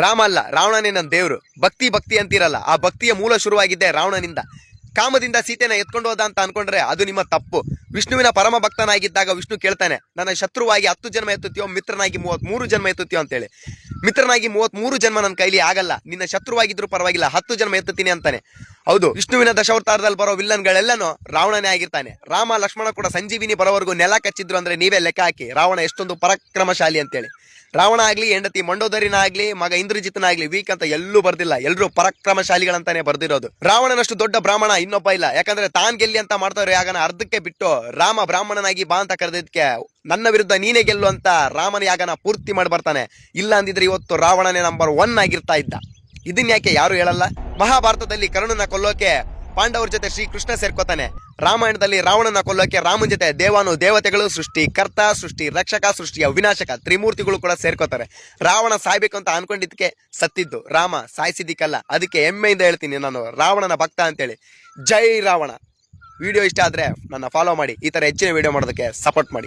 ರಾಮ ಅಲ್ಲ, ರಾವಣನೇ ನನ್ನ ದೇವ್ರು. ಭಕ್ತಿ ಭಕ್ತಿ ಅಂತಿರಲ್ಲ, ಆ ಭಕ್ತಿಯ ಮೂಲ ಶುರುವಾಗಿದ್ದೆ ರಾವಣನಿಂದ. ಕಾಮದಿಂದ ಸೀತೆನ ಎತ್ಕೊಂಡು ಹೋದ ಅಂತ ಅನ್ಕೊಂಡ್ರೆ ಅದು ನಿಮ್ಮ ತಪ್ಪು. ವಿಷ್ಣುವಿನ ಪರಮ ಭಕ್ತನಾಗಿದ್ದಾಗ ವಿಷ್ಣು ಕೇಳ್ತಾನೆ, ನನ್ನ ಶತ್ರುವಾಗಿ 10 ಜನ್ಮ ಎತ್ತುತ್ತೀಯೋ, ಮಿತ್ರನಾಗಿ 33 ಜನ್ಮ ಎತ್ತುತ್ತೀಯೋ ಅಂತೇಳಿ. ಮಿತ್ರನಾಗಿ 33 ಜನ್ಮ ನನ್ನ ಕೈಲಿ ಆಗಲ್ಲ, ನಿನ್ನ ಶತ್ರುವಾಗಿದ್ರು ಪರವಾಗಿಲ್ಲ, 10 ಜನ್ಮ ಎತ್ತುತ್ತೀನಿ ಅಂತಾನೆ. ಹೌದು, ವಿಷ್ಣುವಿನ ದಶಾವತಾರದಲ್ಲಿ ಬರೋ ವಿಲ್ಲನ್ಗಳೆಲ್ಲನೂ ರಾವಣನೇ ಆಗಿರ್ತಾನೆ. ರಾಮ ಲಕ್ಷ್ಮಣ ಕೂಡ ಸಂಜೀವಿನಿ ಬರೋವರೆಗೂ ನೆಲ ಕಚ್ಚಿದ್ರು ಅಂದ್ರೆ ನೀವೇ ಲೆಕ್ಕ ಹಾಕಿ ರಾವಣ ಎಷ್ಟೊಂದು ಪರಾಕ್ರಮಶಾಲಿ ಅಂತೇಳಿ. ರಾವಣ ಆಗ್ಲಿ, ಹೆಂಡತಿ ಮಂಡೋದರಿನ ಆಗ್ಲಿ, ಮಗ ಇಂದ್ರಜಿತ್ನಾಗ್ಲಿ ವೀಕ್ ಅಂತ ಎಲ್ಲೂ ಬರ್ದಿಲ್ಲ, ಎಲ್ಲರೂ ಪರಾಕ್ರಮಶಾಲಿಗಳಂತಾನೆ ಬರ್ದಿರೋದು. ರಾವಣನಷ್ಟು ದೊಡ್ಡ ಬ್ರಾಹ್ಮಣ ಇನ್ನೊಬ್ಬ ಇಲ್ಲ. ಯಾಕಂದ್ರೆ ತಾನ್ ಗೆಲ್ಲಿ ಅಂತ ಮಾಡ್ತಾವ್ರೆ, ಯಾಗನ ಅರ್ಧಕ್ಕೆ ಬಿಟ್ಟು ರಾಮ ಬ್ರಾಹ್ಮಣನಾಗಿ ಬಾ ಅಂತ ಕರೆದಿದ್ಕೆ ನನ್ನ ವಿರುದ್ಧ ನೀನೇ ಗೆಲ್ಲು ಅಂತ ರಾಮನ ಯಾಗನ ಪೂರ್ತಿ ಮಾಡಿ ಬರ್ತಾನೆ. ಇಲ್ಲ ಅಂದಿದ್ರೆ ಇವತ್ತು ರಾವಣನೇ ನಂಬರ್ 1 ಆಗಿರ್ತಾ ಇದ್ದ. ಇದನ್ ಯಾಕೆ ಯಾರು ಹೇಳಲ್ಲ? ಮಹಾಭಾರತದಲ್ಲಿ ಕರ್ಣನ ಕೊಲ್ಲೋಕೆ ಪಾಂಡವರ ಜೊತೆ ಶ್ರೀಕೃಷ್ಣ ಸೇರ್ಕೋತಾನೆ. ರಾಮಾಯಣದಲ್ಲಿ ರಾವಣನ ಕೊಲ್ಲೋಕೆ ರಾಮನ ಜೊತೆ ದೇವಾನು ದೇವತೆಗಳು, ಸೃಷ್ಟಿ ಕರ್ತ, ಸೃಷ್ಟಿ ರಕ್ಷಕ, ಸೃಷ್ಟಿಯ ವಿನಾಶಕ ತ್ರಿಮೂರ್ತಿಗಳು ಕೂಡ ಸೇರ್ಕೋತಾರೆ. ರಾವಣ ಸಾಯ್ಬೇಕು ಅಂತ ಅನ್ಕೊಂಡಿದ್ದಕ್ಕೆ ಸತ್ತಿದ್ದು, ರಾಮ ಸಾಯಿಸಿದ್ದಕ್ಕಲ್ಲ. ಅದಕ್ಕೆ ಹೆಮ್ಮೆಯಿಂದ ಹೇಳ್ತೀನಿ, ನಾನು ರಾವಣನ ಭಕ್ತ ಅಂತೇಳಿ. ಜೈ ರಾವಣ. ವಿಡಿಯೋ ಇಷ್ಟ ಆದ್ರೆ ನನ್ನ ಫಾಲೋ ಮಾಡಿ, ಈ ತರ ಹೆಚ್ಚಿನ ವಿಡಿಯೋ ಮಾಡೋದಕ್ಕೆ ಸಪೋರ್ಟ್ ಮಾಡಿ.